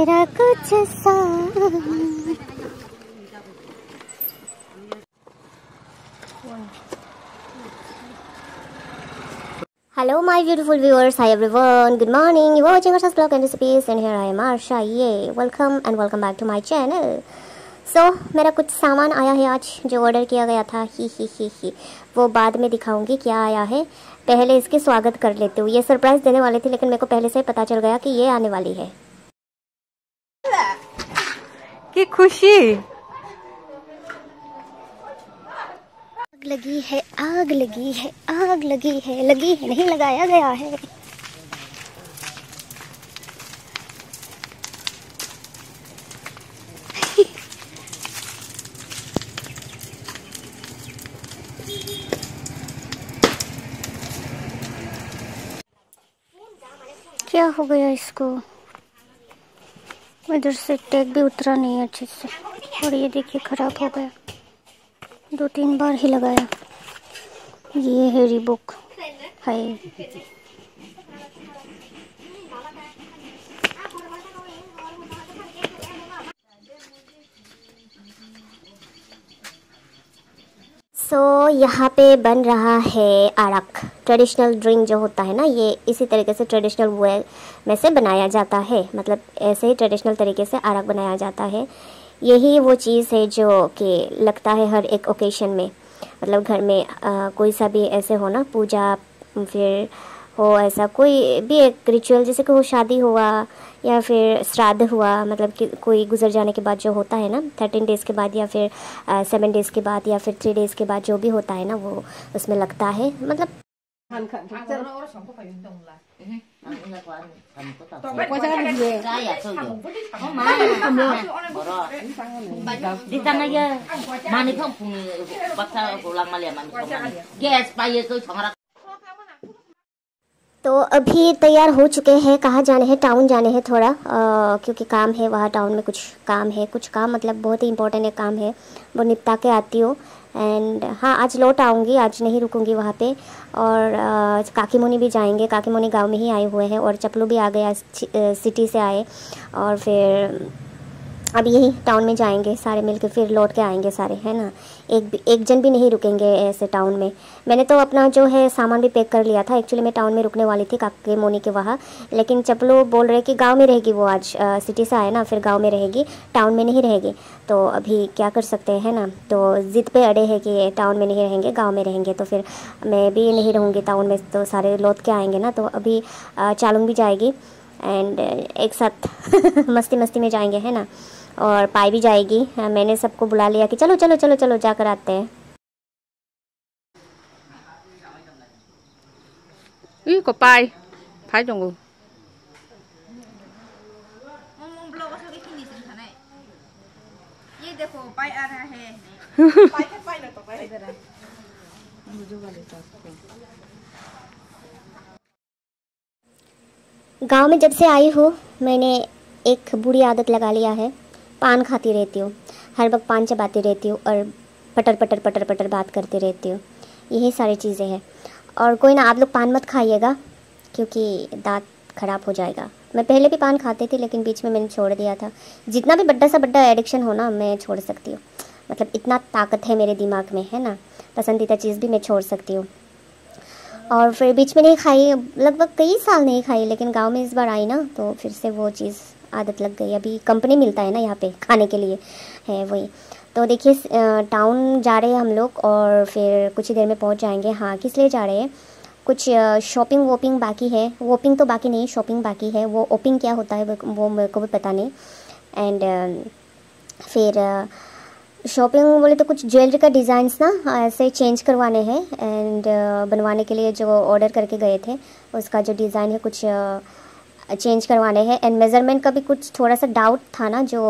तेरा कुछ सा। Hello my beautiful viewers, hi everyone, good morning, you are watching Arsha's Vlog and Recipes and here I am Arsha, welcome and welcome back to my channel. So मेरा कुछ सामान आया है आज जो ऑर्डर किया गया था, ही वो बाद में दिखाऊंगी क्या आया है। पहले इसके स्वागत कर लेती हूँ। ये सरप्राइज देने वाले थे लेकिन मेरे को पहले से पता चल गया कि ये आने वाली है। की खुशी आग लगी है, आग लगी है, आग लगी है, लगी है नहीं लगाया गया है। क्या हो गया इसको? इधर से टैग भी उतरा नहीं है अच्छे से और ये देखिए खराब हो गया। 2-3 बार ही लगाया। ये है रीबॉक है। सो यहाँ पे बन रहा है अरक। ट्रेडिशनल ड्रिंक जो होता है ना, ये इसी तरीके से ट्रेडिशनल वे में से बनाया जाता है। मतलब ऐसे ही ट्रेडिशनल तरीके से अरक बनाया जाता है। यही वो चीज़ है जो कि लगता है हर एक ओकेशन में। मतलब घर में कोई सा भी ऐसे हो ना, पूजा फिर हो, ऐसा कोई भी एक रिचुअल, जैसे कि वो शादी हुआ या फिर श्राद्ध हुआ, मतलब कि कोई गुजर जाने के बाद जो होता है ना 13 डेज़ के बाद या फिर 7 डेज़ के बाद या फिर 3 डेज़ के बाद जो भी होता है ना, वो उसमें लगता है। मतलब तो अभी तैयार हो चुके हैं। कहाँ जाने हैं? टाउन जाने हैं थोड़ा, क्योंकि काम है वहाँ टाउन में। कुछ काम है, कुछ काम मतलब बहुत ही इंपॉर्टेंट है काम है, वो निपटा के आती हूँ। एंड हाँ, आज लौट आऊँगी, आज नहीं रुकूँगी वहाँ पे। और काकी मोनी भी जाएंगे। काकी मोनी गांव में ही आए हुए हैं और चपलू भी आ गया, सिटी से आए। और फिर अब यही टाउन में जाएंगे सारे मिलके, फिर लौट के आएंगे सारे, है ना। एक जन भी नहीं रुकेंगे ऐसे टाउन में। मैंने तो अपना जो है सामान भी पैक कर लिया था। एक्चुअली मैं टाउन में रुकने वाली थी काके मोनी के वहाँ, लेकिन चपलो बोल रहे कि गांव में रहेगी वो। आज सिटी से आए ना, फिर गांव में रहेगी, टाउन में नहीं रहेगी। तो अभी क्या कर सकते हैं, है ना। तो ज़िद पे अड़े हैं कि टाउन में नहीं रहेंगे, गाँव में रहेंगे। तो फिर मैं भी नहीं रहूँगी टाउन में, तो सारे लौट के आएँगे ना। तो अभी चालूंग भी जाएगी एंड एक साथ मस्ती मस्ती में जाएंगे, है ना। और पाई भी जाएगी। मैंने सबको बुला लिया कि चलो चलो चलो चलो जाकर आते हैं। có pai phải trong ये देखो पाई आ रहा है। गांव में जब से आई हूँ मैंने एक बुरी आदत लगा लिया है। पान खाती रहती हूँ, हर वक्त पान चबाती रहती हूँ और पटर पटर पटर पटर बात करती रहती हूँ। यही सारी चीज़ें हैं। और कोई ना, आप लोग पान मत खाइएगा क्योंकि दांत खराब हो जाएगा। मैं पहले भी पान खाती थी लेकिन बीच में मैंने छोड़ दिया था। जितना भी बड्डा सा बड्डा एडिक्शन हो ना, मैं छोड़ सकती हूँ। मतलब इतना ताकत है मेरे दिमाग में, है ना। पसंदीदा चीज़ भी मैं छोड़ सकती हूँ। और फिर बीच में नहीं खाई, लगभग कई साल नहीं खाई, लेकिन गांव में इस बार आई ना तो फिर से वो चीज़ आदत लग गई। अभी कंपनी मिलता है ना यहाँ पे खाने के लिए, है वही। तो देखिए टाउन जा रहे हैं हम लोग और फिर कुछ ही देर में पहुँच जाएंगे। हाँ, किस लिए जा रहे हैं? कुछ शॉपिंग वोपिंग बाकी है। वोपिंग तो बाकी नहीं, शॉपिंग बाकी है। वो ओपिंग क्या होता है वो मेरे को भी पता नहीं। एंड फिर शॉपिंग बोले तो कुछ ज्वेलरी का डिज़ाइंस ना ऐसे चेंज करवाने हैं। एंड बनवाने के लिए जो ऑर्डर करके गए थे उसका जो डिज़ाइन है कुछ चेंज करवाने हैं। एंड मेज़रमेंट का भी कुछ थोड़ा सा डाउट था ना, जो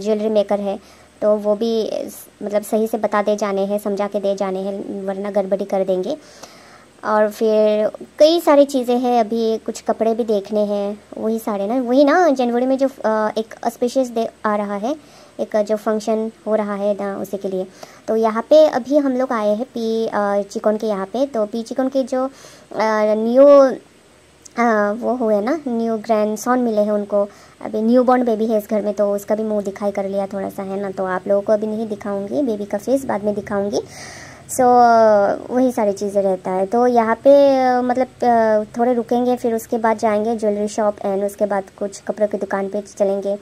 ज्वेलरी मेकर है, तो वो भी मतलब सही से बता दे जाने हैं, समझा के दे जाने हैं, वरना गड़बड़ी कर देंगे। और फिर कई सारी चीज़ें हैं। अभी कुछ कपड़े भी देखने हैं, वही सारे ना, वही ना जनवरी में जो एक ऑस्पिशियस डे आ रहा है, एक जो फंक्शन हो रहा है ना, उसी के लिए। तो यहाँ पे अभी हम लोग आए हैं पी चिकन के यहाँ पे। तो पी चिकन के जो न्यू वो हुए ना, न्यू ग्रैंडसन मिले हैं उनको, अभी न्यू बॉर्न बेबी है इस घर में, तो उसका भी मुंह दिखाई कर लिया थोड़ा सा, है ना। तो आप लोगों को अभी नहीं दिखाऊंगी बेबी का फेस, बाद में दिखाऊंगी। सो वही सारी चीज़ें रहता है। तो यहाँ पे मतलब थोड़े रुकेंगे, फिर उसके बाद जाएंगे ज्वेलरी शॉप, एंड उसके बाद कुछ कपड़ों की दुकान पे चलेंगे,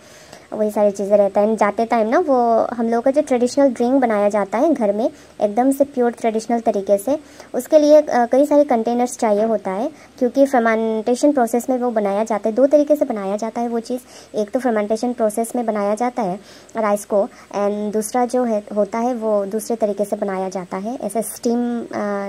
वही सारी चीज़ें रहता है। जाते टाइम ना वो हम लोगों का जो ट्रेडिशनल ड्रिंक बनाया जाता है घर में, एकदम से प्योर ट्रेडिशनल तरीके से, उसके लिए कई सारे कंटेनर्स चाहिए होता है, क्योंकि फर्मेंटेशन प्रोसेस में वो बनाया जाता है। 2 तरीके से बनाया जाता है वो चीज़, एक तो फर्मेंटेशन प्रोसेस में बनाया जाता है राइस को, एंड दूसरा जो है होता है वो दूसरे तरीके से बनाया जाता है, ऐसे स्टीम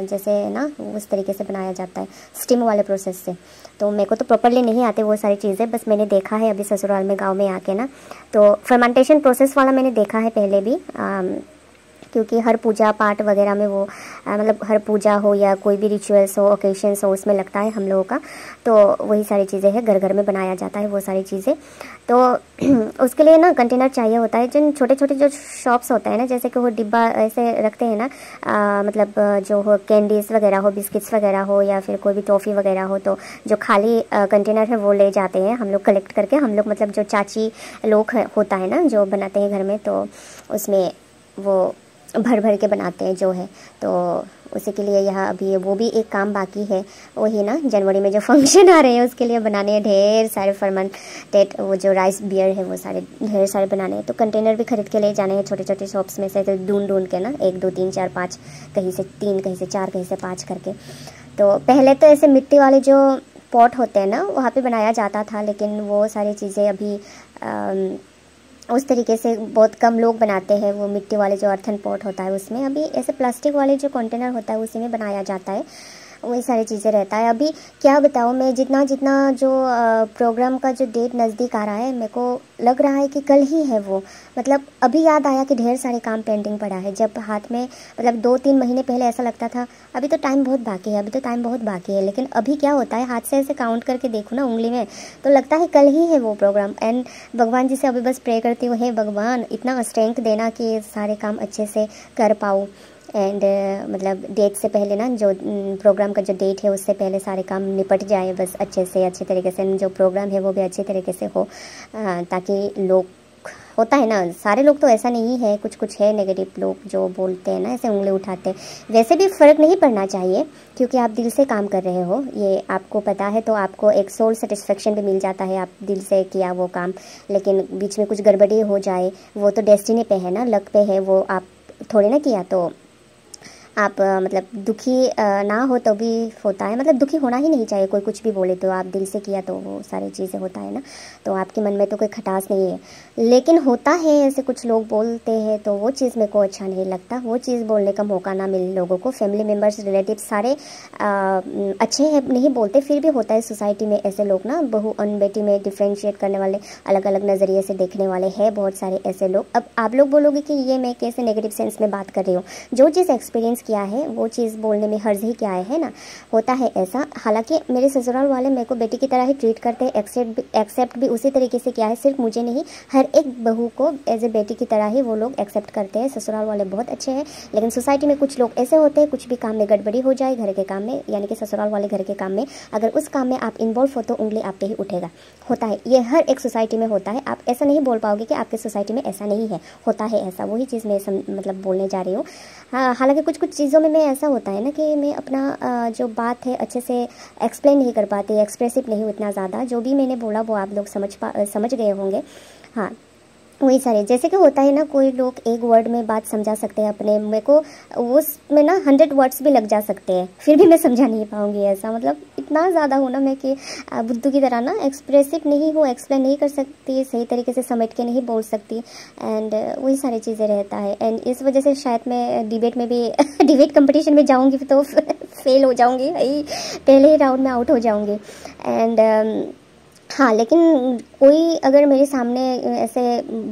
जैसे ना उस तरीके से बनाया जाता है, स्टीम वाले प्रोसेस से। तो मेरे को तो प्रॉपरली नहीं आते वो सारी चीज़ें, बस मैंने देखा है अभी ससुराल में, गाँव में आके ना। तो फर्मेंटेशन प्रोसेस वाला मैंने देखा है पहले भी, क्योंकि हर पूजा पाठ वगैरह में वो मतलब हर पूजा हो या कोई भी रिचुअल्स हो, ओकेशंस हो, उसमें लगता है हम लोगों का। तो वही सारी चीज़ें हैं, घर घर में बनाया जाता है वो सारी चीज़ें। तो उसके लिए ना कंटेनर चाहिए होता है। जिन छोटे छोटे जो शॉप्स होते हैं ना, जैसे कि वो डिब्बा ऐसे रखते हैं ना, मतलब जो हो कैंडीज़ वगैरह हो, बिस्किट्स वगैरह हो, या फिर कोई भी टॉफ़ी वगैरह हो, तो जो खाली कंटेनर है वो ले जाते हैं हम लोग कलेक्ट करके। हम लोग मतलब जो चाची लोग होता है ना जो बनाते हैं घर में, तो उसमें वो भर भर के बनाते हैं जो है। तो उसी के लिए यहाँ अभी वो भी एक काम बाकी है, वही ना जनवरी में जो फंक्शन आ रहे हैं उसके लिए बनाने हैं ढेर सारे फर्मेंटेड वो जो राइस बियर है वो सारे ढेर सारे बनाने हैं। तो कंटेनर भी खरीद के ले जाने हैं छोटे छोटे शॉप्स में से, तो ढूंढ के ना 1 2 3 4 5, कहीं से 3, कहीं से 4, कहीं से 5 करके। तो पहले तो ऐसे मिट्टी वाले जो पॉट होते हैं ना वहाँ पे बनाया जाता था, लेकिन वो सारी चीज़ें अभी उस तरीके से बहुत कम लोग बनाते हैं। वो मिट्टी वाले जो अर्थन पॉट होता है उसमें, अभी ऐसे प्लास्टिक वाले जो कंटेनर होता है उसी में बनाया जाता है, वही सारी चीज़ें रहता है। अभी क्या बताऊँ मैं, जितना जितना जो प्रोग्राम का जो डेट नज़दीक आ रहा है, मेरे को लग रहा है कि कल ही है वो। मतलब अभी याद आया कि ढेर सारे काम पेंडिंग पड़ा है, जब हाथ में मतलब 2-3 महीने पहले ऐसा लगता था अभी तो टाइम बहुत बाकी है, अभी तो टाइम बहुत बाकी है। लेकिन अभी क्या होता है, हाथ से ऐसे काउंट करके देखो ना उंगली में, तो लगता है कल ही है वो प्रोग्राम। एंड भगवान जी से अभी बस प्रे करती हूँ, हे भगवान इतना स्ट्रेंथ देना कि सारे काम अच्छे से कर पाऊँ। एंड मतलब डेट से पहले ना, जो प्रोग्राम का जो डेट है उससे पहले सारे काम निपट जाए बस अच्छे से, अच्छे तरीके से। जो प्रोग्राम है वो भी अच्छे तरीके से हो, ताकि लोग होता है ना, सारे लोग तो ऐसा नहीं है, कुछ कुछ है नेगेटिव लोग जो बोलते हैं ना, ऐसे उंगली उठाते हैं। वैसे भी फ़र्क नहीं पड़ना चाहिए, क्योंकि आप दिल से काम कर रहे हो, ये आपको पता है, तो आपको एक सोल सेटिस्फेक्शन भी मिल जाता है, आप दिल से किया वो काम। लेकिन बीच में कुछ गड़बड़ी हो जाए, वो तो डेस्टिनी पे है ना, लक पे है, वो आप थोड़ी ना किया। तो आप मतलब दुखी ना हो तो भी होता है, मतलब दुखी होना ही नहीं चाहिए, कोई कुछ भी बोले तो आप दिल से किया तो वो सारी चीज़ें होता है ना। तो आपके मन में तो कोई खटास नहीं है, लेकिन होता है ऐसे कुछ लोग बोलते हैं, तो वो चीज़ मेरे को अच्छा नहीं लगता। वो चीज़ बोलने का मौका ना मिले लोगों को। फैमिली मेम्बर्स, रिलेटिव सारे अच्छे हैं, नहीं बोलते, फिर भी होता है सोसाइटी में ऐसे लोग ना, बहू और बेटी में डिफ्रेंशिएट करने वाले, अलग अलग नज़रिए से देखने वाले हैं बहुत सारे ऐसे लोग। अब आप लोग बोलोगे कि ये मैं कैसे नेगेटिव सेंस में बात कर रही हूँ, जो चीज़ एक्सपीरियंस किया है वो चीज़ बोलने में हर्ज ही क्या है ना, होता है ऐसा। हालांकि मेरे ससुराल वाले मेरे को बेटी की तरह ही ट्रीट करते हैं, एक्सेप्ट भी उसी तरीके से किया है, सिर्फ मुझे नहीं, हर एक बहू को एज ए बेटी की तरह ही वो लोग एक्सेप्ट करते हैं। ससुराल वाले बहुत अच्छे हैं, लेकिन सोसाइटी में कुछ लोग ऐसे होते हैं, कुछ भी काम में गड़बड़ी हो जाए घर के काम में, यानी कि ससुराल वाले घर के काम में, अगर उस काम में आप इन्वॉल्व हो तो उंगली आप पे ही उठेगा। होता है, ये हर एक सोसाइटी में होता है। आप ऐसा नहीं बोल पाओगे कि आपके सोसाइटी में ऐसा नहीं है, होता है ऐसा। वही चीज़ मैं मतलब बोलने जा रही हूँ। हाँ, हालांकि कुछ कुछ चीज़ों में मैं ऐसा होता है ना कि मैं अपना जो बात है अच्छे से एक्सप्लेन नहीं कर पाती, एक्सप्रेसिव नहीं हूँ इतना ज़्यादा। जो भी मैंने बोला वो आप लोग समझ गए होंगे। हाँ, वही सारे, जैसे कि होता है ना, कोई लोग एक वर्ड में बात समझा सकते हैं अपने, मेरे को उसमें ना 100 वर्ड्स भी लग जा सकते हैं, फिर भी मैं समझा नहीं पाऊंगी। ऐसा मतलब इतना ज़्यादा हूँ ना मैं कि बुद्धू की तरह ना एक्सप्रेसिव नहीं हूँ, एक्सप्लेन नहीं कर सकती, सही तरीके से समेट के नहीं बोल सकती। एंड वही सारी चीज़ें रहता है। एंड इस वजह से शायद मैं डिबेट में भी डिबेट कंपटीशन में जाऊँगी तो फेल हो जाऊँगी, पहले ही राउंड में आउट हो जाऊँगी। एंड हाँ, लेकिन कोई अगर मेरे सामने ऐसे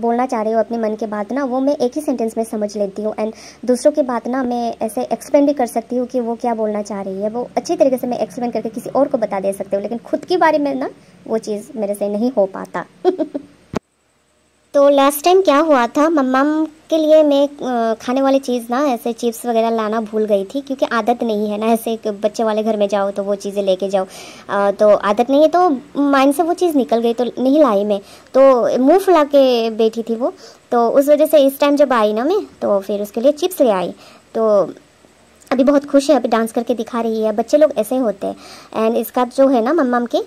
बोलना चाह रही हो अपने मन की बात ना, वो मैं एक ही सेंटेंस में समझ लेती हूँ। एंड दूसरों की बात ना मैं ऐसे एक्सप्लेन भी कर सकती हूँ कि वो क्या बोलना चाह रही है, वो अच्छी तरीके से मैं एक्सप्लेन करके किसी और को बता दे सकती हूँ। लेकिन खुद के बारे में ना वो चीज़ मेरे से नहीं हो पाता। तो लास्ट टाइम क्या हुआ था, मम्मम के लिए मैं खाने वाली चीज़ ना ऐसे चिप्स वगैरह लाना भूल गई थी, क्योंकि आदत नहीं है ना, ऐसे बच्चे वाले घर में जाओ तो वो चीज़ें लेके जाओ, तो आदत नहीं है, तो माइंड से वो चीज़ निकल गई, तो नहीं लाई मैं, तो मुंह फुला के बैठी थी वो, तो उस वजह से इस टाइम जब आई ना मैं, तो फिर उसके लिए चिप्स ले आई। तो अभी बहुत खुश है, अभी डांस करके दिखा रही है। बच्चे लोग ऐसे ही होते हैं। एंड इसका जो है ना मम्मम के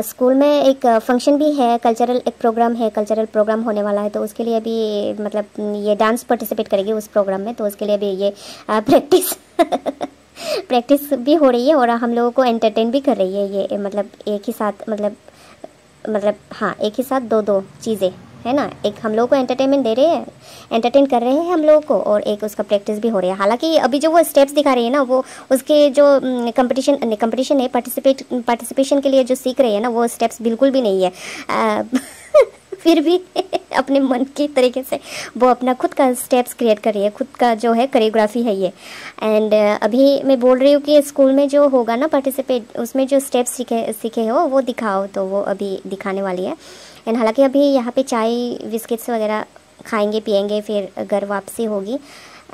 स्कूल में एक फंक्शन भी है, कल्चरल एक प्रोग्राम है, कल्चरल प्रोग्राम होने वाला है, तो उसके लिए अभी मतलब ये डांस पार्टिसिपेट करेगी उस प्रोग्राम में, तो उसके लिए अभी ये प्रैक्टिस प्रैक्टिस भी हो रही है और हम लोगों को एंटरटेन भी कर रही है ये, मतलब एक ही साथ, मतलब हाँ एक ही साथ दो चीज़ें है ना, एक हम लोगों को एंटरटेनमेंट दे रहे हैं, एंटरटेन कर रहे हैं हम लोगों को, और एक उसका प्रैक्टिस भी हो रही है। हालांकि अभी जो वो स्टेप्स दिखा रही है ना, वो उसके जो कंपटीशन है, पार्टिसिपेशन के लिए जो सीख रही है ना, वो स्टेप्स बिल्कुल भी नहीं है। फिर भी अपने मन के तरीके से वो अपना खुद का स्टेप्स क्रिएट कर रही है, खुद का जो है कोरियोग्राफी है ये। एंड अभी मैं बोल रही हूँ कि स्कूल में जो होगा ना पार्टिसिपेट, उसमें जो स्टेप्स सीखे हो वो दिखाओ, तो वो अभी दिखाने वाली है। एंड हालांकि अभी यहाँ पे चाय बिस्किट्स वगैरह खाएंगे पिएंगे, फिर घर वापसी होगी।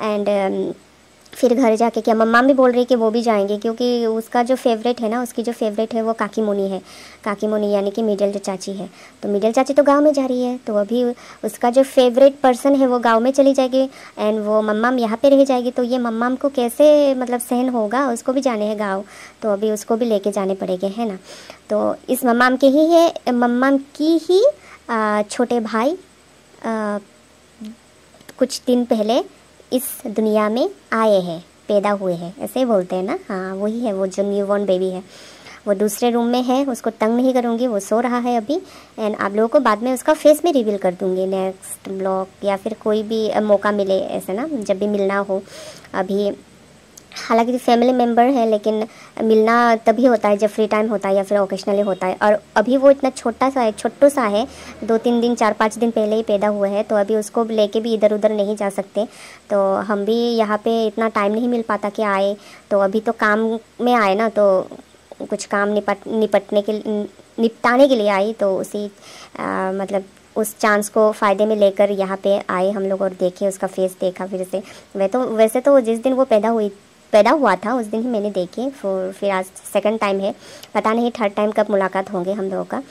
एंड फिर घर जाके क्या मम्मा भी बोल रही है कि वो भी जाएंगे, क्योंकि उसका जो फेवरेट है ना, उसकी जो फेवरेट है वो काकी मुनी है। काकी मुनी यानी कि मिडिल जो चाची है, तो मिडिल चाची तो गांव में जा रही है, तो अभी उसका जो फेवरेट पर्सन है वो गांव में चली जाएगी, एंड वो मम्मा यहाँ पे रह जाएगी। तो ये मम्मा को कैसे मतलब सहन होगा, उसको भी जाने हैं गाँव, तो अभी उसको भी लेके जाने पड़ेंगे, है ना। तो इस मम्मा के ही है, मम्मा की ही छोटे भाई कुछ दिन पहले इस दुनिया में आए हैं, पैदा हुए हैं, ऐसे बोलते हैं ना। हाँ वही है, वो जो न्यूबॉर्न बेबी है, वो दूसरे रूम में है, उसको तंग नहीं करूँगी, वो सो रहा है अभी। एंड आप लोगों को बाद में उसका फेस में रिवील कर दूँगी नेक्स्ट ब्लॉग, या फिर कोई भी मौका मिले ऐसे ना, जब भी मिलना हो। अभी हालांकि फैमिली मेम्बर है, लेकिन मिलना तभी होता है जब फ्री टाइम होता है या फिर ओकेशनली होता है। और अभी वो इतना छोटा सा है, छोटू सा है, 2-3 दिन 4-5 दिन पहले ही पैदा हुआ है, तो अभी उसको लेके भी इधर उधर नहीं जा सकते। तो हम भी यहाँ पे इतना टाइम नहीं मिल पाता कि आए, तो अभी तो काम में आए ना, तो कुछ काम निपटाने के लिए आई, तो उसी मतलब उस चांस को फ़ायदे में लेकर यहाँ पे आए हम लोग, और देखे उसका फेस देखा फिर से। वैसे तो जिस दिन वो पैदा हुआ था उस दिन ही मैंने देखी, फिर आज सेकंड टाइम है, पता नहीं थर्ड टाइम कब मुलाकात होंगे हम लोगों का।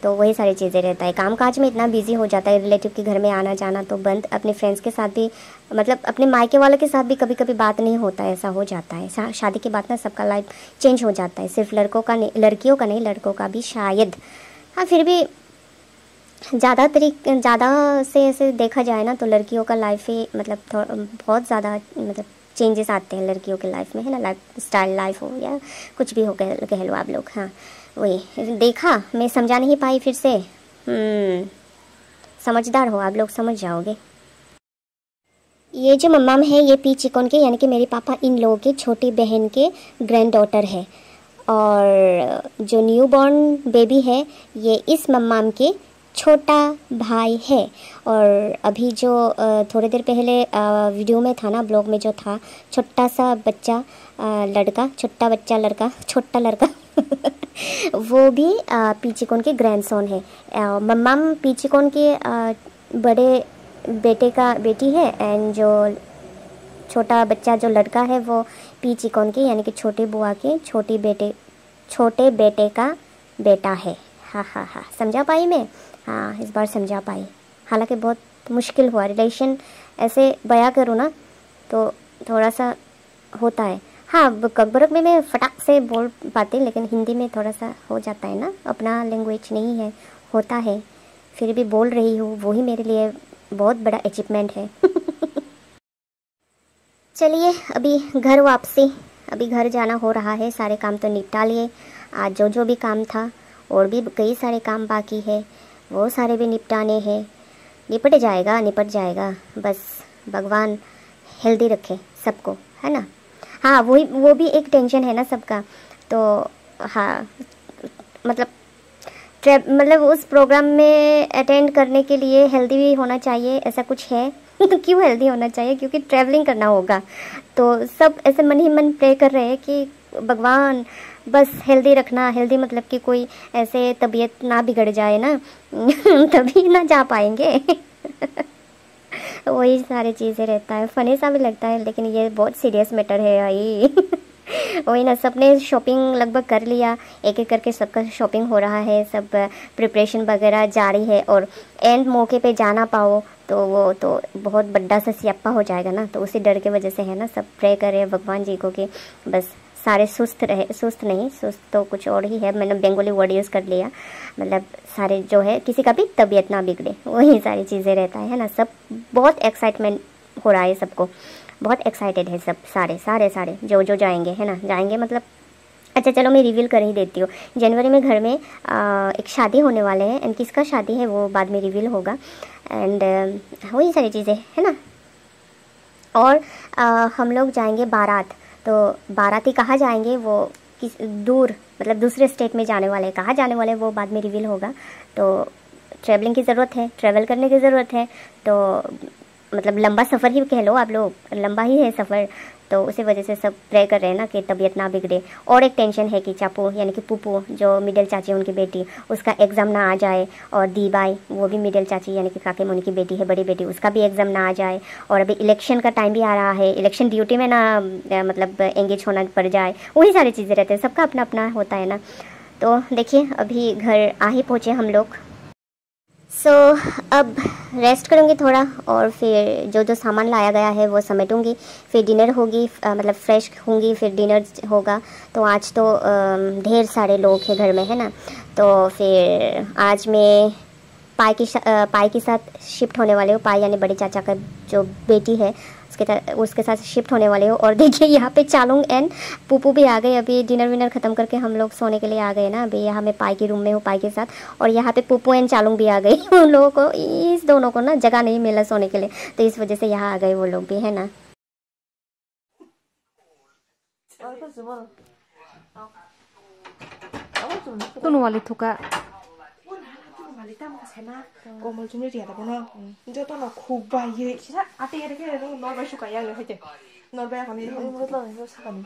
तो वही सारी चीज़ें रहता है, काम काज में इतना बिजी हो जाता है, रिलेटिव के घर में आना जाना तो बंद, अपने फ्रेंड्स के साथ भी, मतलब अपने मायके वालों के साथ भी कभी कभी बात नहीं होता है, ऐसा हो जाता है। शादी के बाद ना सबका लाइफ चेंज हो जाता है, सिर्फ लड़कियों का नहीं, लड़कों का भी शायद। हाँ फिर भी ज़्यादा से ऐसे देखा जाए ना, तो लड़कियों का लाइफ ही मतलब बहुत ज़्यादा मतलब चेंजेस आते हैं लड़कियों के लाइफ में, है ना। लाइफ स्टाइल, लाइफ हो या कुछ भी हो कह लो आप लोग। हाँ वही देखा, मैं समझा नहीं पाई फिर से। समझदार हो आप लोग, समझ जाओगे। ये जो मम्मा है ये पी चिकन के यानी कि मेरे पापा इन लोगों के छोटी बहन के ग्रैंड डॉटर है, और जो न्यू बॉर्न बेबी है ये इस मम्मा के छोटा भाई है। और अभी जो थोड़ी देर पहले वीडियो में था ना, ब्लॉग में जो था, छोटा सा बच्चा लड़का, छोटा लड़का वो भी पीचिकोन के ग्रैंडसन है। मम्माम पीचिकोन के बड़े बेटी है, एंड जो छोटा बच्चा जो लड़का है वो पीचिकोन के यानी कि छोटे बुआ के छोटे बेटे का बेटा है। हाँ समझा पाई मैं, हाँ इस बार समझा पाई। हालांकि बहुत मुश्किल हुआ, रिलेशन ऐसे बयां करूँ ना तो थोड़ा सा होता है। हाँ ककबरक में मैं फटाक से बोल पाती, लेकिन हिंदी में थोड़ा सा हो जाता है ना, अपना लैंग्वेज नहीं है, होता है, फिर भी बोल रही हूँ, वही मेरे लिए बहुत बड़ा अचीवमेंट है। चलिए अभी घर वापसी, अभी घर जाना हो रहा है, सारे काम तो निपटा लिए आज, जो भी काम था, और भी कई सारे काम बाकी है, वो सारे भी निपटाने हैं। निपट जाएगा, बस भगवान हेल्दी रखे सबको, है ना। हाँ वो भी एक टेंशन है ना सबका। तो हाँ मतलब उस प्रोग्राम में अटेंड करने के लिए हेल्दी भी होना चाहिए, ऐसा कुछ है। क्यों हेल्दी होना चाहिए? क्योंकि ट्रैवलिंग करना होगा, तो सब ऐसे मन ही मन प्रे कर रहे हैं कि भगवान बस हेल्दी रखना। हेल्दी मतलब कि कोई ऐसे तबीयत ना बिगड़ जाए ना, तभी ना जा पाएंगे। वही सारी चीज़ें रहता है, फनी सा भी लगता है, लेकिन ये बहुत सीरियस मैटर है भाई। वही ना, सबने शॉपिंग लगभग कर लिया, एक एक करके सबका शॉपिंग हो रहा है, सब प्रिपरेशन वगैरह जारी है। और एंड मौके पे जाना पाओ तो वो तो बहुत बड़ा सा सियाप्पा हो जाएगा ना, तो उसी डर के वजह से है ना, सब प्रे करें भगवान जी को कि बस सारे सुस्त रहे, सुस्त नहीं, सुस्त तो कुछ और ही है, मैंने बंगाली वर्ड यूज़ कर लिया, मतलब सारे जो है किसी का भी तबीयत ना बिगड़े, वही सारी चीज़ें रहता है ना। सब बहुत एक्साइटमेंट हो रहा है, सबको बहुत एक्साइटेड है सब, सारे सारे सारे जो जो जाएंगे है ना, जाएंगे मतलब। अच्छा चलो मैं रिवील कर ही देती हूँ, जनवरी में घर में एक शादी होने वाले हैं, एंड किसका शादी है वो बाद में रिवील होगा। एंड वही सारी चीज़ें है ना। और हम लोग जाएंगे बारात, तो बाराती कहाँ जाएंगे वो किस दूर, मतलब दूसरे स्टेट में जाने वाले, कहाँ जाने वाले वो बाद में रिवील होगा। तो ट्रैवलिंग की ज़रूरत है, ट्रैवल करने की ज़रूरत है, तो मतलब लंबा सफ़र ही कह लो आप लोग, लंबा ही है सफ़र, तो उसी वजह से सब प्रे कर रहे हैं ना कि तबीयत ना बिगड़े। और एक टेंशन है कि चापू यानी कि पुप्पू जो मिडिल चाची है उनकी बेटी, उसका एग्ज़ाम ना आ जाए, और दीबाई वो भी मिडिल चाची यानी कि काके मुनि की बेटी है, बड़ी बेटी, उसका भी एग्ज़ाम ना आ जाए। और अभी इलेक्शन का टाइम भी आ रहा है, इलेक्शन ड्यूटी में ना मतलब एंगेज होना पड़ जाए, वही सारी चीज़ें रहते हैं, सबका अपना अपना होता है ना। तो देखिए अभी घर आ ही पहुँचे हम लोग। सो अब रेस्ट करूँगी थोड़ा, और फिर जो जो सामान लाया गया है वो समेटूँगी, फिर डिनर होगी, मतलब फ्रेश होंगी, फिर डिनर होगा। तो आज तो ढेर सारे लोग हैं घर में है ना, तो फिर आज मैं पाई के साथ शिफ्ट होने वाले हो, पाई यानी बड़ी चाचा का जो बेटी है उसके साथ शिफ्ट होने वाले हो। और देखिए यहाँ पे चालूंग एंड पुप्पू भी आ गए, अभी डिनर विनर ख़त्म करके हम लोग सोने के लिए आ गए ना। अभी यहाँ मैं पाई के रूम में हूँ पाई के साथ, और यहाँ पे पुप्पू एंड चालूंग भी आ गई। उन लोगों को, इस दोनों को ना जगह नहीं मिला सोने के लिए, तो इस वजह से यहाँ आ गए वो लोग भी है ना। तुनु वाली थुका कोमल 좀 ready 하다 보나 이제 또 나 고바이 시사 아떼 이렇게 해서 너가 슈가 양을 해제 너가 가면 이거 사가니